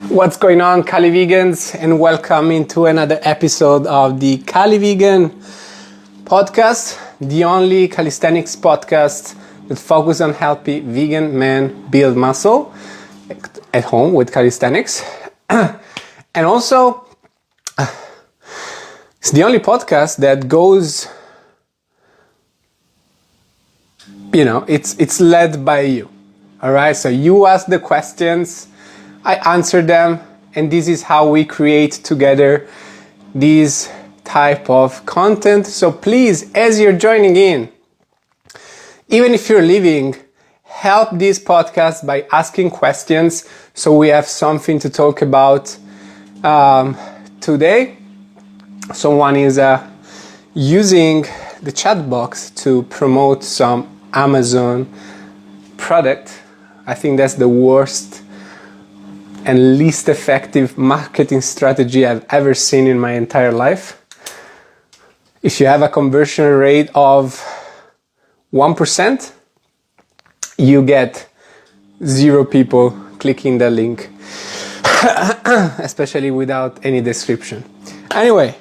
What's going on, CALIVEGANs, and welcome into another episode of the CALIVEGAN podcast, the only calisthenics podcast that focuses on helping vegan men build muscle at home with calisthenics. And also, it's the only podcast that goes, it's led by you. All right, so you ask the questions, I answer them, and this is how we create together this type of content. So please, as you're joining in, even if you're leaving, help this podcast by asking questions so we have something to talk about today. Someone is using the chat box to promote some Amazon product. I think that's the worst and least effective marketing strategy I've ever seen in my entire life. If you have a conversion rate of 1%, you get 0 people clicking the link, especially without any description. Anyway,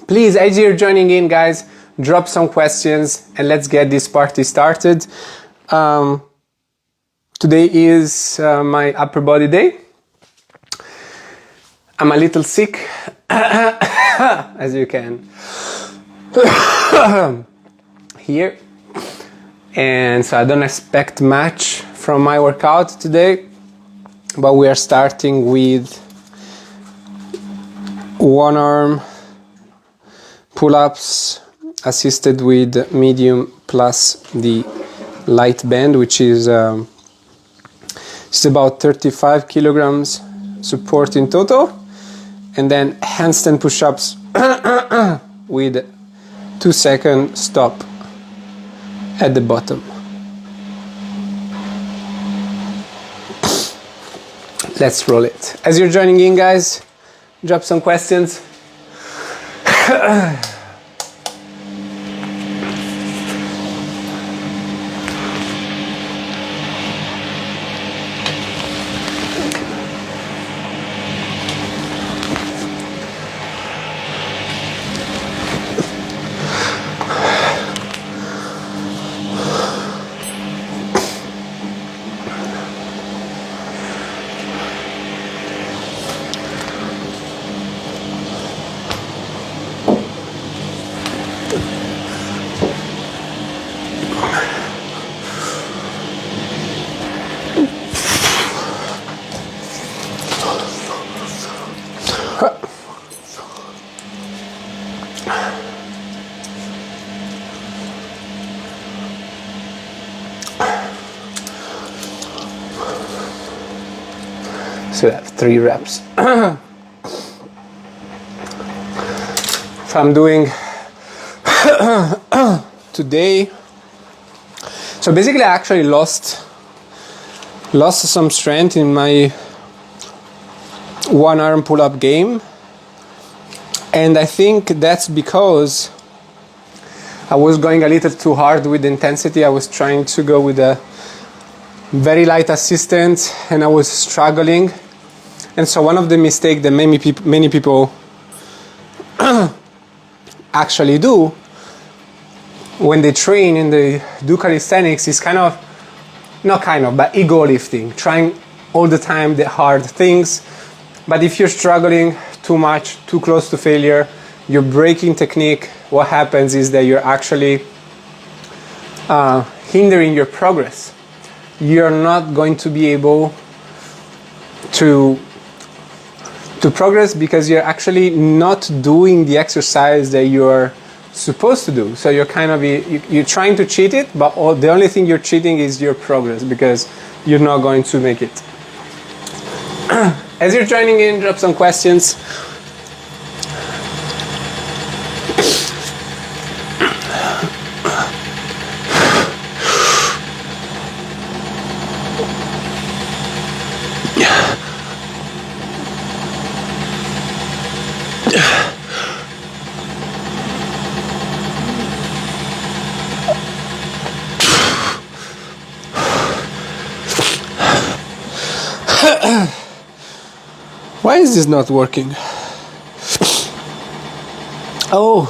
please, as you're joining in, guys, drop some questions and let's get this party started. Today is my upper body day. I'm a little sick, as you can hear, and so I don't expect much from my workout today, but we are starting with one arm pull-ups assisted with medium plus the light band, which is it's about 35 kilograms support in total. And then handstand push-ups with 2-second stop at the bottom. Let's roll it. As you're joining in, guys, drop some questions. So I have 3 reps. If I'm doing today, so basically I actually lost some strength in my one arm pull-up game, and I think that's because I was going a little too hard with intensity. I was trying to go with a very light assistance and I was struggling. And so one of the mistakes that many people actually do when they train and they do calisthenics is but ego lifting, trying all the time the hard things. But if you're struggling too much, too close to failure, you're breaking technique, what happens is that you're actually hindering your progress. You're not going to be able to progress because you're actually not doing the exercise that you're supposed to do. So you're you're trying to cheat it, but the only thing you're cheating is your progress because you're not going to make it. As you're joining in, drop some questions. Why is this not working? Oh,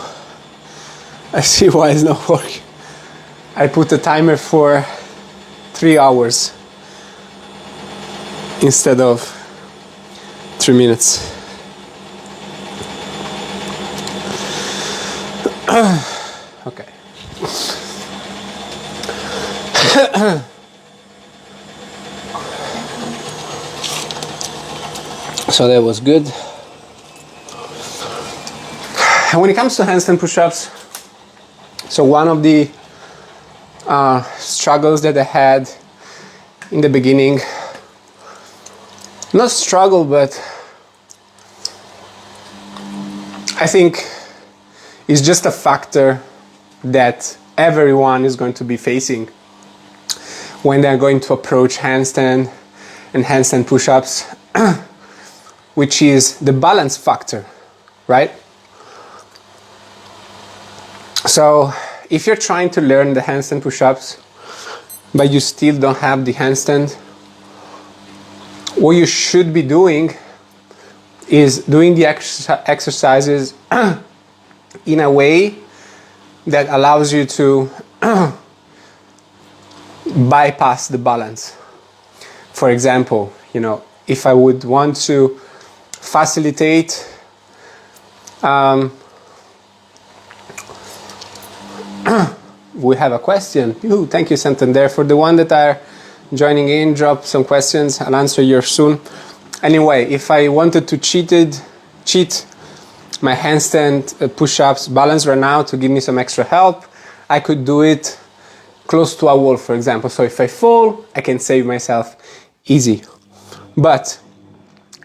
I see why it's not working. I put a timer for 3 hours instead of 3 minutes. Okay. So that was good. And when it comes to handstand push-ups, so one of the struggles that I had in the beginning, not struggle, but I think it's just a factor that everyone is going to be facing when they're going to approach handstand and handstand push-ups, which is the balance factor, right? So if you're trying to learn the handstand push-ups, but you still don't have the handstand, what you should be doing is doing the exercises in a way that allows you to bypass the balance. For example, if I would want to facilitate we have a question. Thank you, Santander. For the one that are joining in, drop some questions. I'll answer yours soon. Anyway, if I wanted to cheat my handstand push-ups balance right now to give me some extra help, I could do it close to a wall, for example. So if I fall, I can save myself easy. But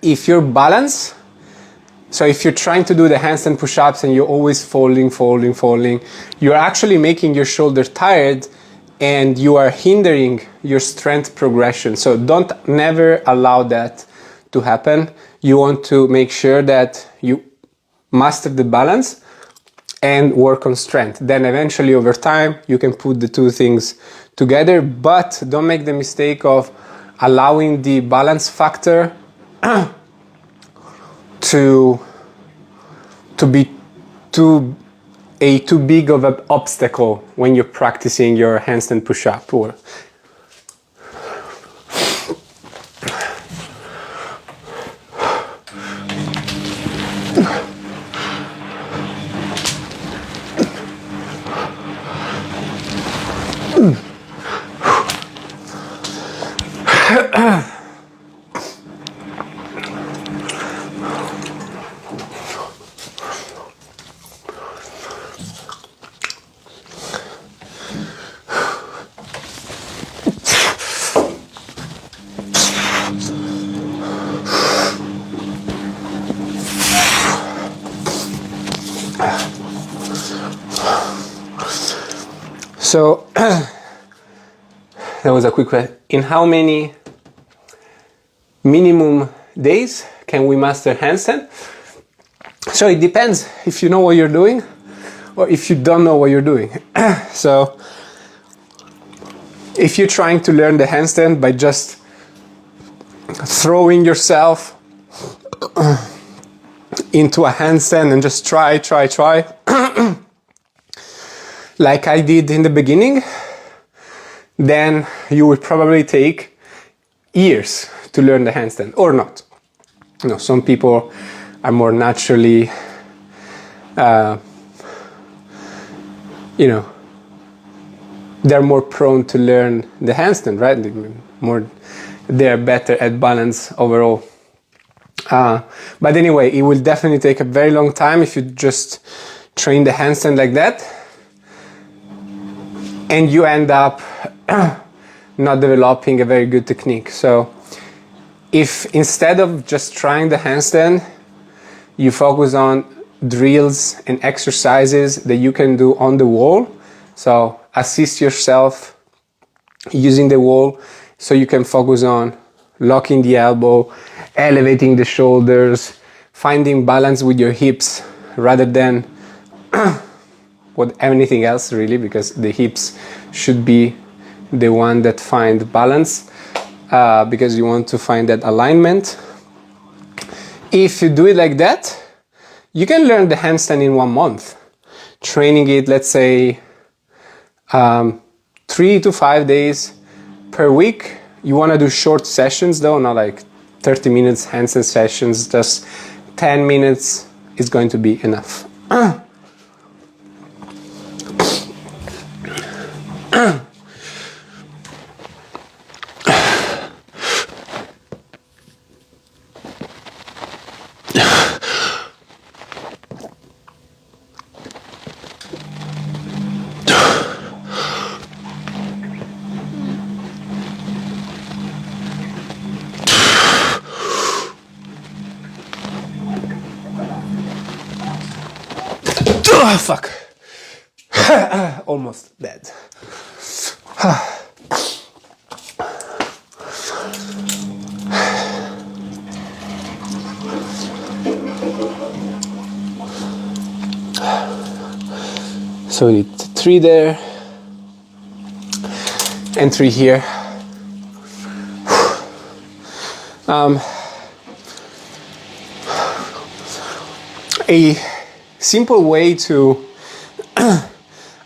if your balance, so if you're trying to do the handstand push-ups and you're always falling, you're actually making your shoulder tired and you are hindering your strength progression. So don't never allow that to happen. You want to make sure that you master the balance and work on strength. Then eventually over time, you can put the two things together, but don't make the mistake of allowing the balance factor to be too big of an obstacle when you're practicing your handstand push-up. Or so that was a quick question. In how many minimum days can we master handstand? So it depends if you know what you're doing or if you don't know what you're doing. So if you're trying to learn the handstand by just throwing yourself into a handstand and just try like I did in the beginning, then you will probably take years to learn the handstand, or not. Some people are more naturally they're more prone to learn the handstand, right? They're better at balance overall. But anyway, it will definitely take a very long time if you just train the handstand like that, and you end up not developing a very good technique. So if instead of just trying the handstand, you focus on drills and exercises that you can do on the wall, so assist yourself using the wall, so you can focus on locking the elbow, elevating the shoulders, finding balance with your hips rather than with anything else really, because the hips should be the one that find balance, because you want to find that alignment. if you do it like that, you can learn the handstand in 1 month. Training it, let's say, 3 to 5 days per week. You want to do short sessions though, not like 30 minutes handstand sessions, just 10 minutes is going to be enough. Oh, fuck. Almost dead. So we need 3 there and 3 here. A simple way to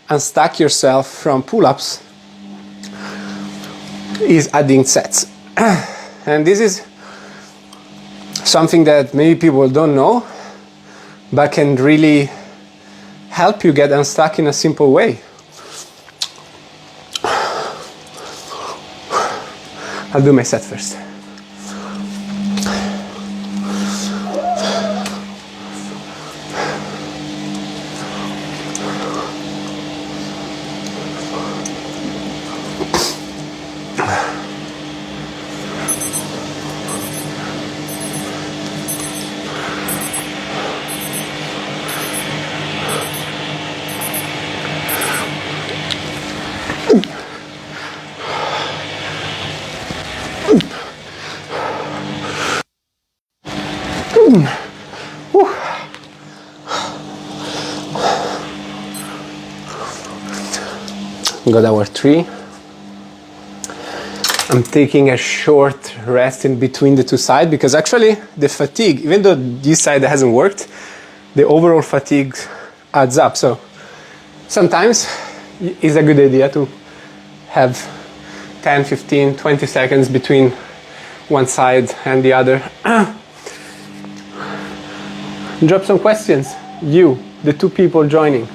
unstuck yourself from pull-ups is adding sets. And this is something that maybe people don't know, but can really help you get unstuck in a simple way. I'll do my set first. Got our 3. I'm taking a short rest in between the 2 sides because actually the fatigue, even though this side hasn't worked, the overall fatigue adds up. So sometimes it's a good idea to have 10, 15, 20 seconds between one side and the other. Drop some questions, you, the 2 people joining.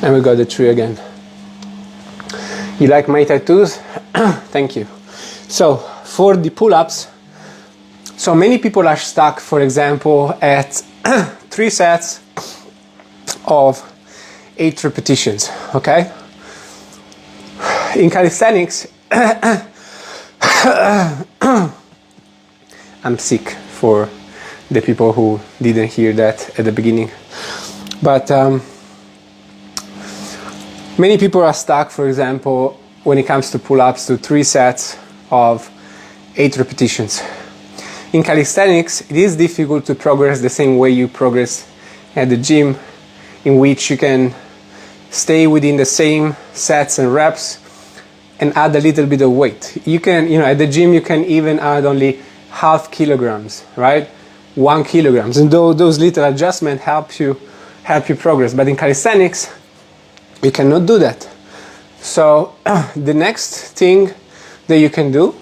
And we got the 3 again. You like my tattoos? Thank you. So for the pull-ups, so many people are stuck, for example, at 3 sets of 8 repetitions, okay? In calisthenics, I'm sick for the people who didn't hear that at the beginning. But many people are stuck, for example, when it comes to pull-ups, to 3 sets of 8 repetitions. In calisthenics, it is difficult to progress the same way you progress at the gym, in which you can stay within the same sets and reps and add a little bit of weight. You can, at the gym, you can even add only half kilograms, right? 1 kilogram. And those little adjustments help you progress. But in calisthenics, you cannot do that. So the next thing that you can do,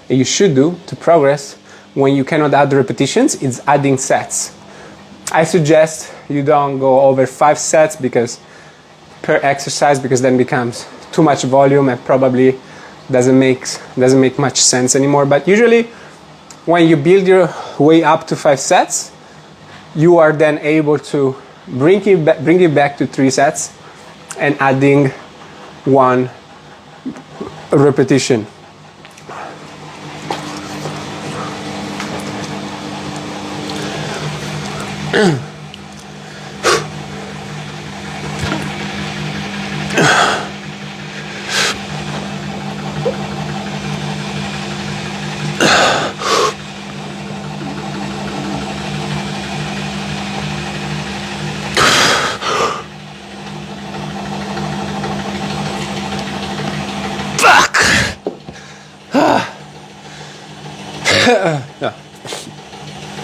and you should do to progress when you cannot add repetitions, is adding sets. I suggest you don't go over 5 sets per exercise, because then becomes too much volume and probably doesn't make much sense anymore. But usually when you build your way up to 5 sets, you are then able to bring it back to 3 sets and adding 1 repetition. No.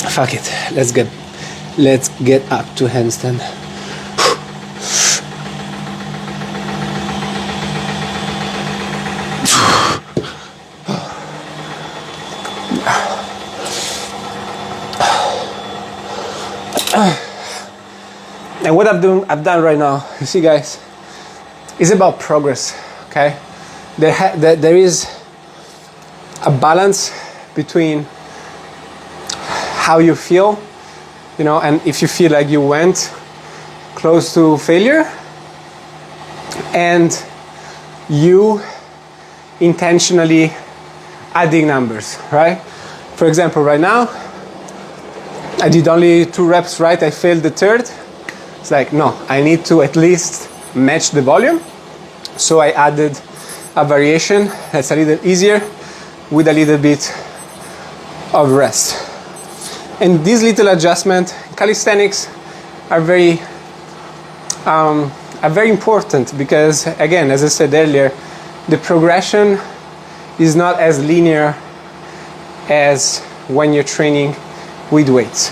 Fuck it. Let's get up to handstand. And what I've done right now, you see guys, is about progress, okay? There is a balance between how you feel, you know, and if you feel like you went close to failure, and you intentionally adding numbers, right? For example, right now, I did only 2 reps right, I failed the third. It's like, no, I need to at least match the volume. So I added a variation that's a little easier with a little bit of rest. And these little adjustments, calisthenics, are very important because, again, as I said earlier, the progression is not as linear as when you're training with weights.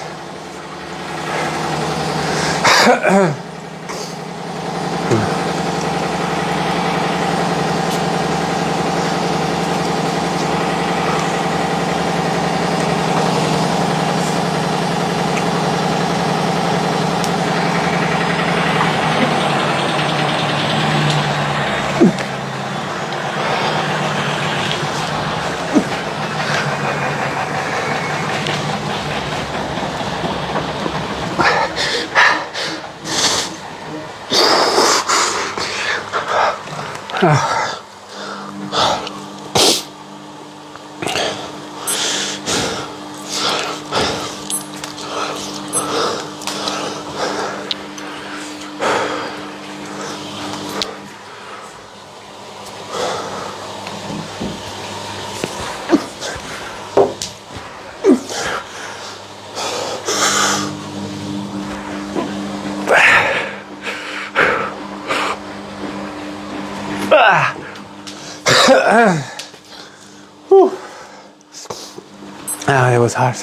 It was hard.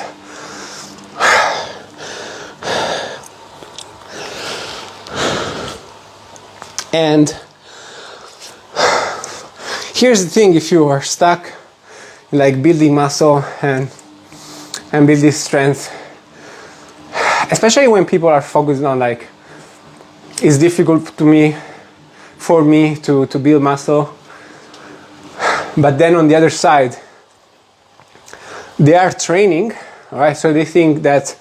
And here's the thing: if you are stuck, like building muscle and building strength, especially when people are focused on like, it's difficult for me to build muscle, but then on the other side, they are training, all right? So they think that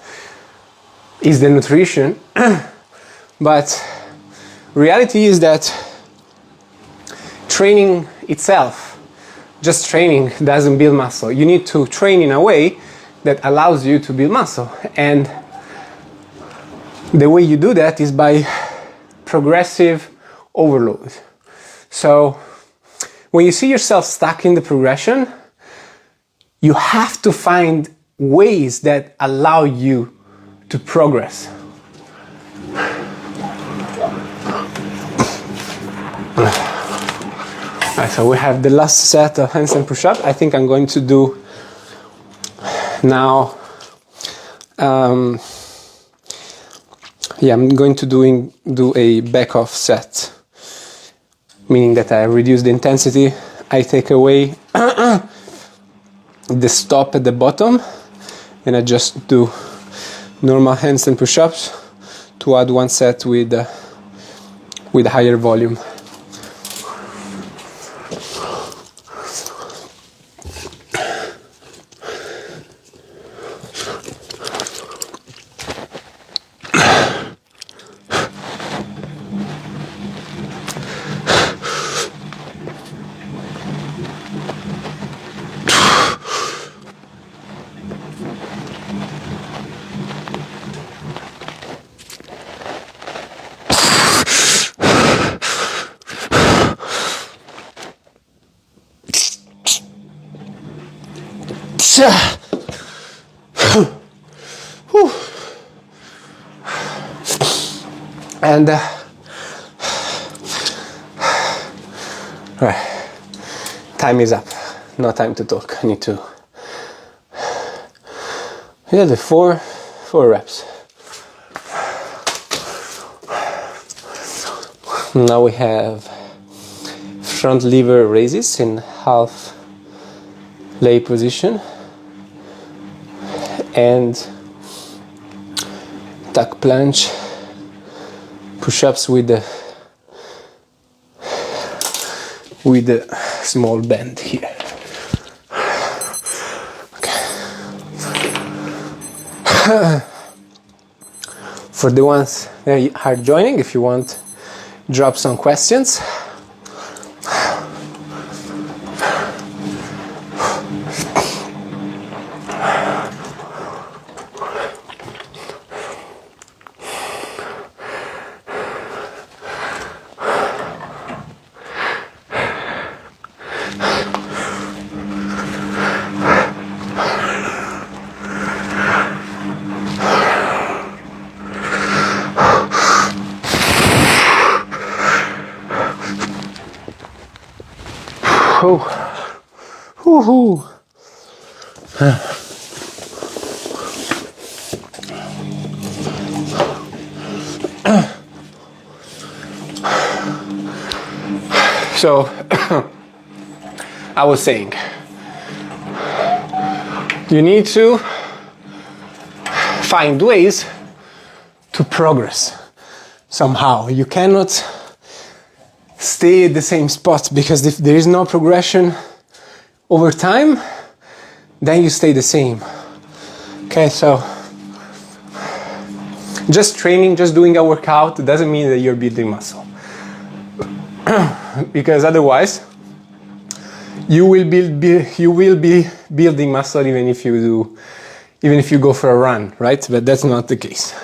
is the nutrition, but reality is that training itself, just training doesn't build muscle. You need to train in a way that allows you to build muscle, and the way you do that is by progressive overload. So when you see yourself stuck in the progression, you have to find ways that allow you to progress. Alright, so we have the last set of handstand push-up. I think I'm going to do now. I'm going to do a back-off set, meaning that I reduce the intensity. I take away the stop at the bottom, and I just do normal handstand push-ups to add one set with higher volume. And right, time is up. No time to talk. I need to. Yeah, the four reps. Now we have front lever raises in half lay position and tuck plunge push-ups with the small bend here. Okay. For the ones that are joining, if you want, drop some questions. Woohoo! So, I was saying, you need to find ways to progress somehow. You cannot stay at the same spot, because if there is no progression over time, then you stay the same. Okay, so just training, just doing a workout doesn't mean that you're building muscle. Because otherwise you will be building muscle even if you go for a run, right? But that's not the case.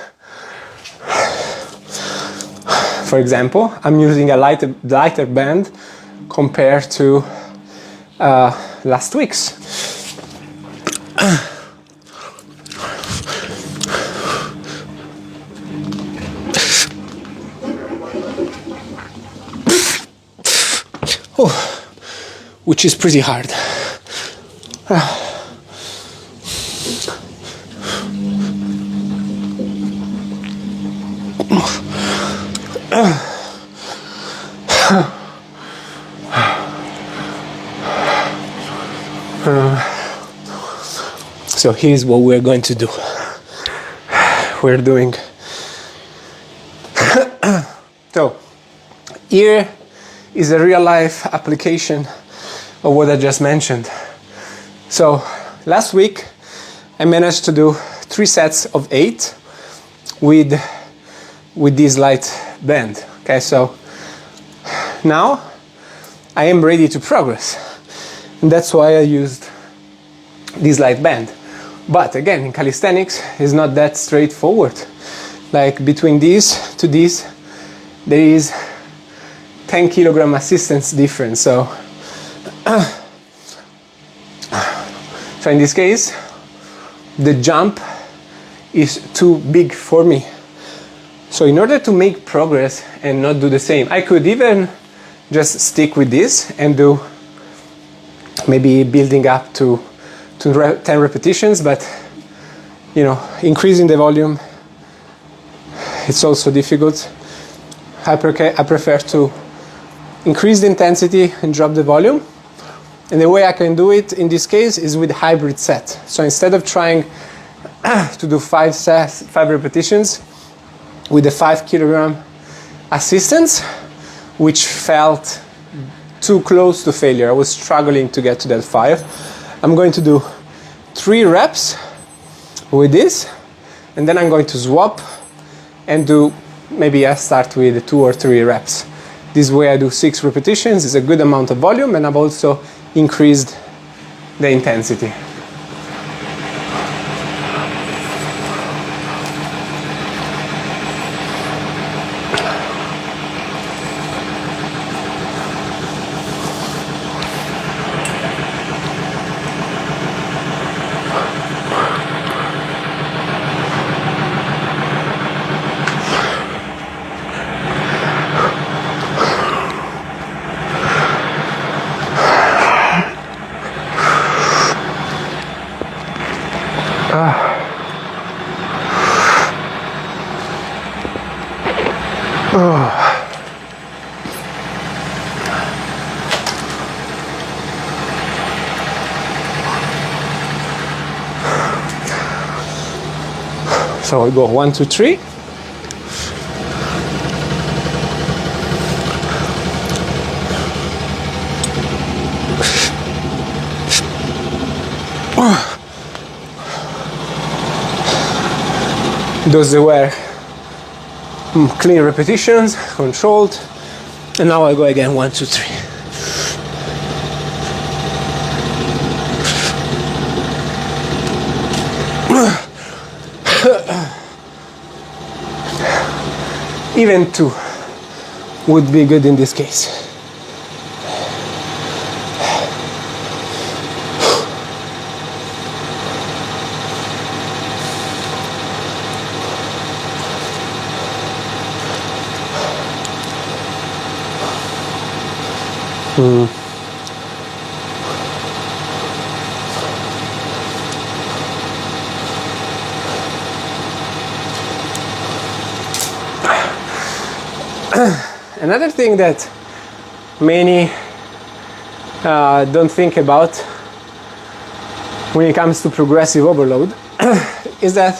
For example, I'm using a lighter band compared to last week's. Which is pretty hard. So here's what we're going to do. We're doing so here is a real life application of what I just mentioned. So last week I managed to do 3 sets of 8 with this light band. Okay, so now I am ready to progress, and that's why I used this light band. But again, in calisthenics, it's not that straightforward. Like between these to these, there is 10 kilogram assistance difference. So in this case, the jump is too big for me. So in order to make progress and not do the same, I could even just stick with this and do maybe building up to 10 repetitions, but you know, increasing the volume, it's also difficult. I prefer to increase the intensity and drop the volume. And the way I can do it in this case is with hybrid set. So instead of trying to do 5 repetitions with the 5 kilogram assistance, which felt too close to failure, I was struggling to get to that 5. I'm going to do 3 reps with this, and then I'm going to swap and do, maybe I start with 2 or 3 reps. This way I do 6 repetitions, it's a good amount of volume, and I've also increased the intensity. So we go 1, 2, 3. Those were clean repetitions, controlled. And now I go again, 1, 2, 3. Even 2 would be good in this case. Another thing that many don't think about when it comes to progressive overload is that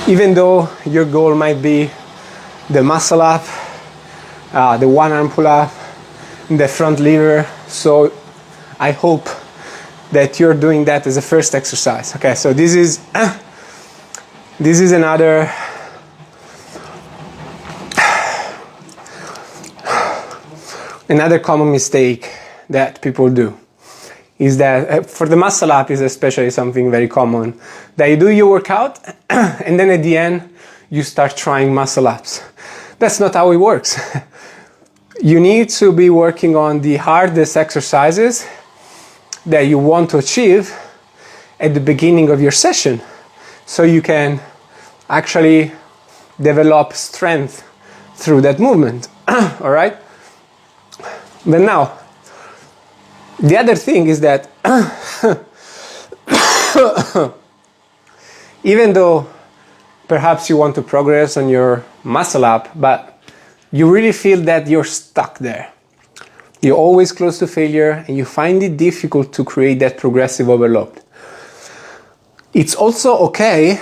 even though your goal might be the muscle up, the one arm pull up, the front lever, so I hope that you're doing that as a first exercise. Okay, so this is another common mistake that people do is that for the muscle up is especially something very common, that you do your workout and then at the end you start trying muscle ups. That's not how it works. You need to be working on the hardest exercises that you want to achieve at the beginning of your session, so you can actually develop strength through that movement. All right? But now, the other thing is that even though perhaps you want to progress on your muscle up, but you really feel that you're stuck there. You're always close to failure and you find it difficult to create that progressive overload. It's also okay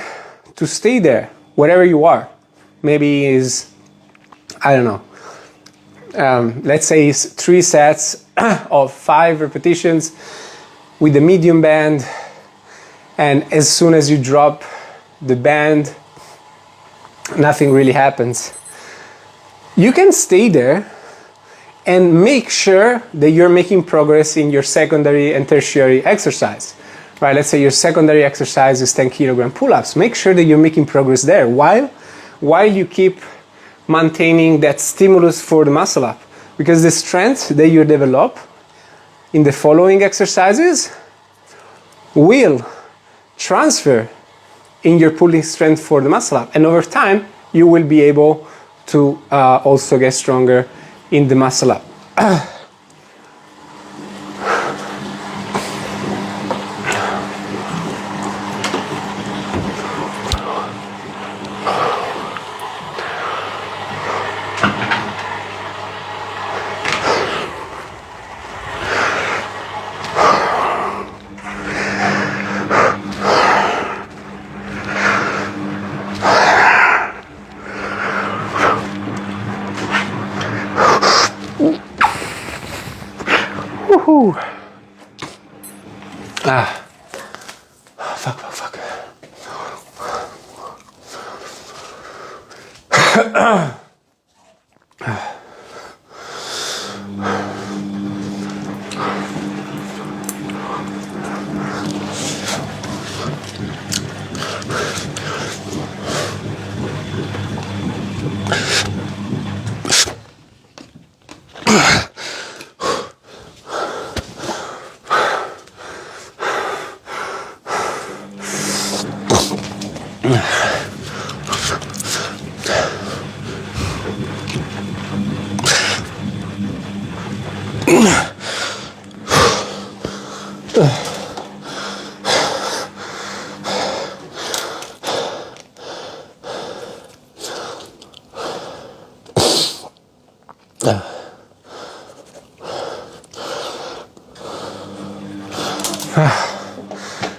to stay there, wherever you are. Maybe is, I don't know, let's say it's 3 sets of 5 repetitions with the medium band, and as soon as you drop the band, nothing really happens. You can stay there and make sure that you're making progress in your secondary and tertiary exercise. Right, let's say your secondary exercise is 10 kilogram pull-ups. Make sure that you're making progress there while you keep maintaining that stimulus for the muscle up. Because the strength that you develop in the following exercises will transfer in your pulling strength for the muscle up. And over time, you will be able to also get stronger in the muscle up. Woohoo! Fuck.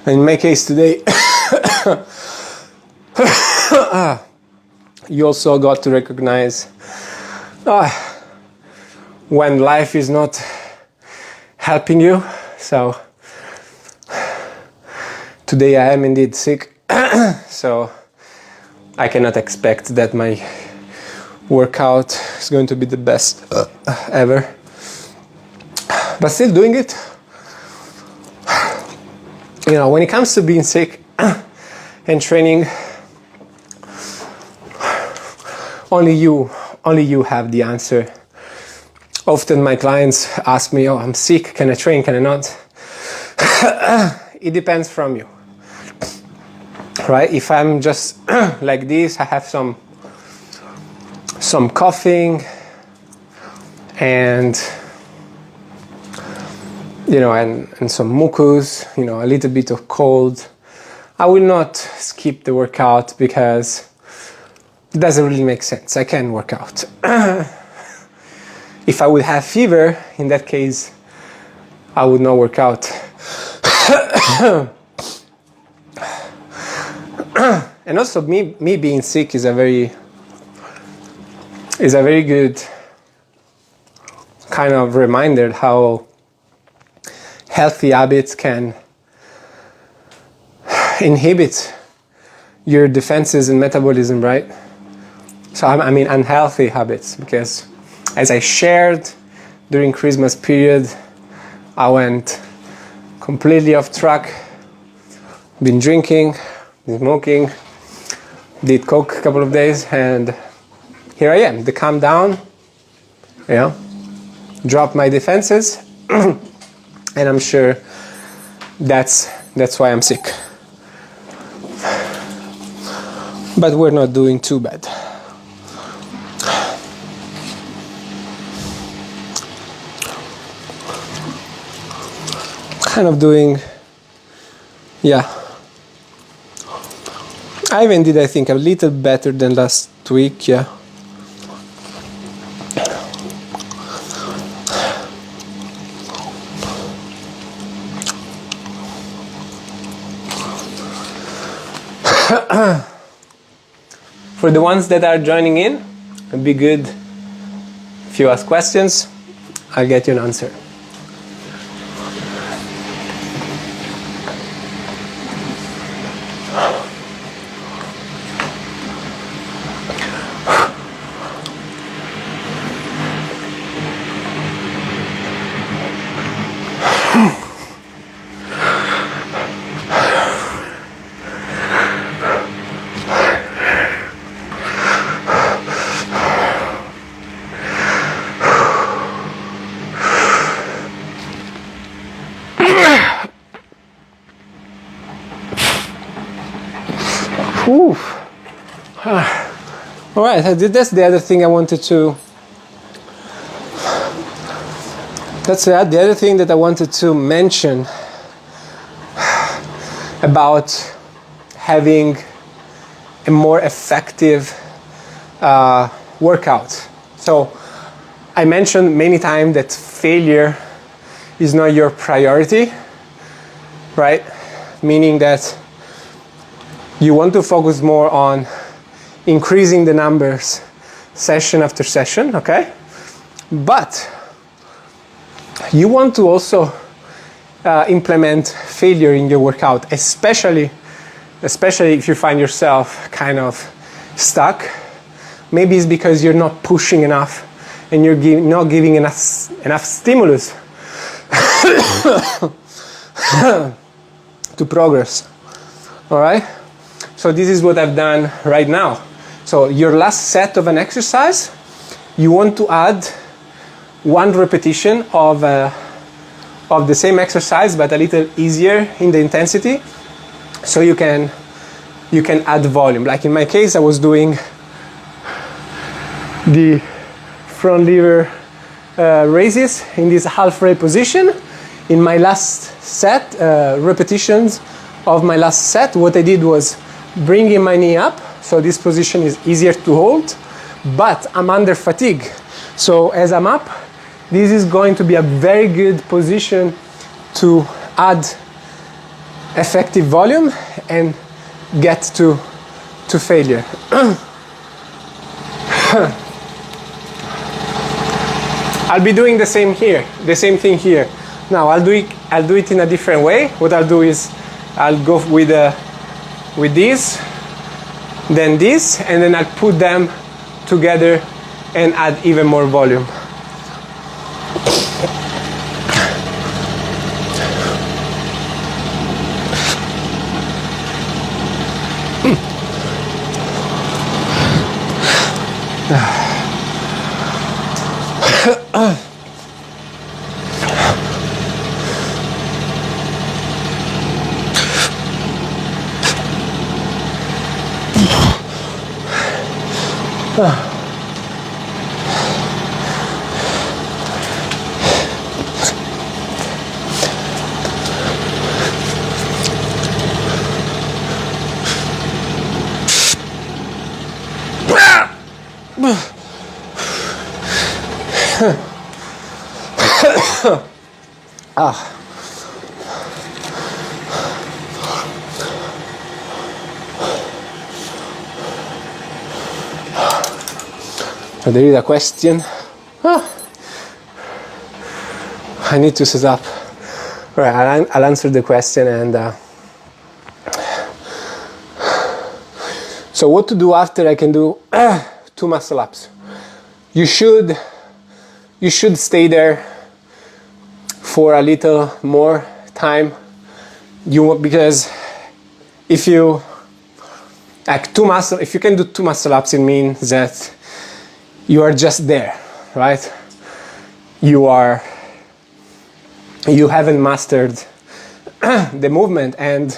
In my case today, you also got to recognize when life is not helping you. So today I am indeed sick, so I cannot expect that my workout is going to be the best ever, but still doing it. You know, when it comes to being sick and training, only you have the answer. Often my clients ask me, oh, I'm sick, can I train, can I not? It depends from you, right? If I'm just like this, I have some coughing and you know, and some mucus, you know, a little bit of cold, I will not skip the workout because it doesn't really make sense. I can work out. If I would have fever, in that case, I would not work out. And also, me being sick is a very good kind of reminder how healthy habits can inhibit your defenses and metabolism, right? So I mean unhealthy habits, because as I shared during Christmas period, I went completely off track, been drinking, been smoking, did coke a couple of days, and here I am, the calm down, you know, drop my defenses, and I'm sure that's why I'm sick. But we're not doing too bad. Kind of doing, yeah. I even did, I think, a little better than last week, yeah. For the ones that are joining in, it'd be good if you ask questions. I'll get you an answer. All right, that's the other thing I wanted to. That's the other thing that I wanted to mention about having a more effective workout. So I mentioned many times that failure is not your priority, right? Meaning that you want to focus more on increasing the numbers session after session, okay? But you want to also implement failure in your workout, especially if you find yourself kind of stuck. Maybe it's because you're not pushing enough and you're not giving enough stimulus to progress, all right? So this is what I've done right now. So your last set of an exercise, you want to add one repetition of the same exercise, but a little easier in the intensity, so you can add volume. Like in my case, I was doing the front lever raises in this half raise position. In my last set, repetitions of my last set, what I did was bringing my knee up, so this position is easier to hold, but I'm under fatigue. So as I'm up, this is going to be a very good position to add effective volume and get to failure. I'll be doing the same thing here. Now I'll do it in a different way. What I'll do is I'll go with this, then this, and then I'll put them together and add even more volume. So there is a question. I need to set up. Right, I'll answer the question and so what to do after I can do 2 muscle ups. You should stay there for a little more time. Because if you can do 2 muscle ups, it means that you are just there, right? You haven't mastered the movement, and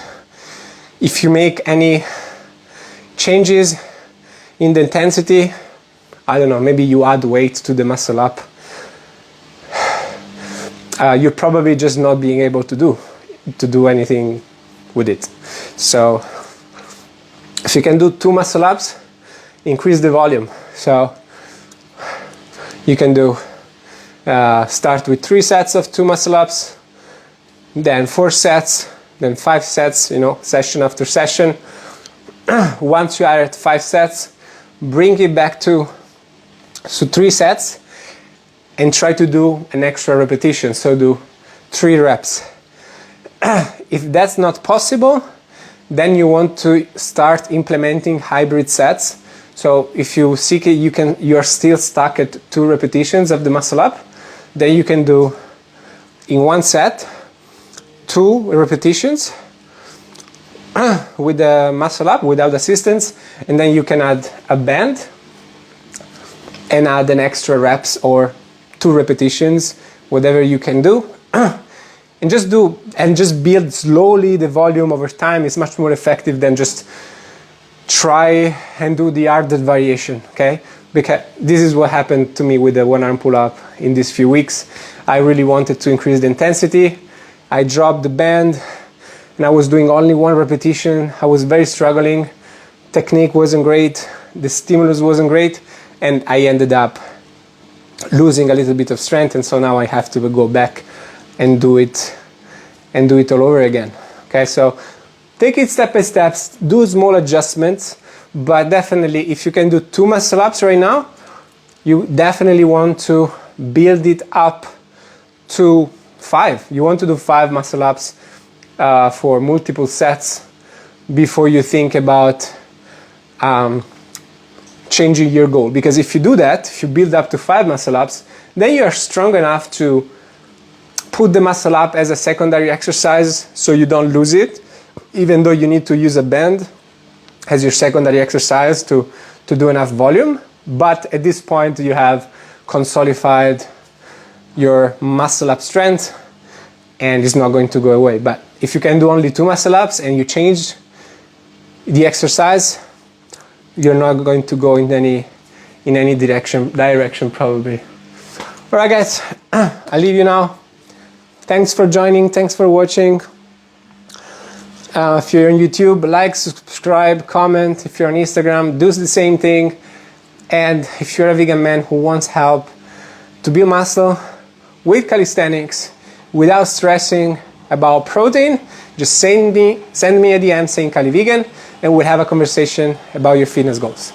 if you make any changes in the intensity, I don't know, maybe you add weight to the muscle up, you're probably just not being able to do anything with it. So if you can do 2 muscle ups, increase the volume. So you can do start with 3 sets of 2 muscle ups, then 4 sets, then 5 sets, session after session. Once you are at 5 sets, bring it back to 3 sets and try to do an extra repetition. So do 3 reps. If that's not possible, then you want to start implementing hybrid sets. So if you see you're still stuck at 2 repetitions of the muscle up, then you can do in 1 set 2 repetitions with the muscle up without assistance, and then you can add a band and add an extra reps or 2 repetitions, whatever you can do. And just build slowly the volume over time. Is much more effective than just try and do the added variation, okay? Because this is what happened to me with the 1 arm pull up in these few weeks. I really wanted to increase the intensity. I dropped the band and I was doing only 1 repetition. I was very struggling. Technique wasn't great. The stimulus wasn't great. And I ended up losing a little bit of strength. And so now I have to go back and do it all over again. Okay, so take it step by step, do small adjustments, but definitely if you can do 2 muscle ups right now, you definitely want to build it up to 5. You want to do 5 muscle ups for multiple sets before you think about changing your goal. Because if you do that, if you build up to 5 muscle ups, then you are strong enough to put the muscle up as a secondary exercise so you don't lose it, even though you need to use a band as your secondary exercise to do enough volume. But at this point you have consolidated your muscle up strength and it's not going to go away. But if you can do only 2 muscle ups and you change the exercise, you're not going to go in any direction probably. All right guys, I'll leave you now. Thanks for joining, thanks for watching. If you're on YouTube, like, subscribe, comment. If you're on Instagram, do the same thing. And if you're a vegan man who wants help to build muscle with calisthenics without stressing about protein, just send me a DM saying CALIVEGAN, and we'll have a conversation about your fitness goals.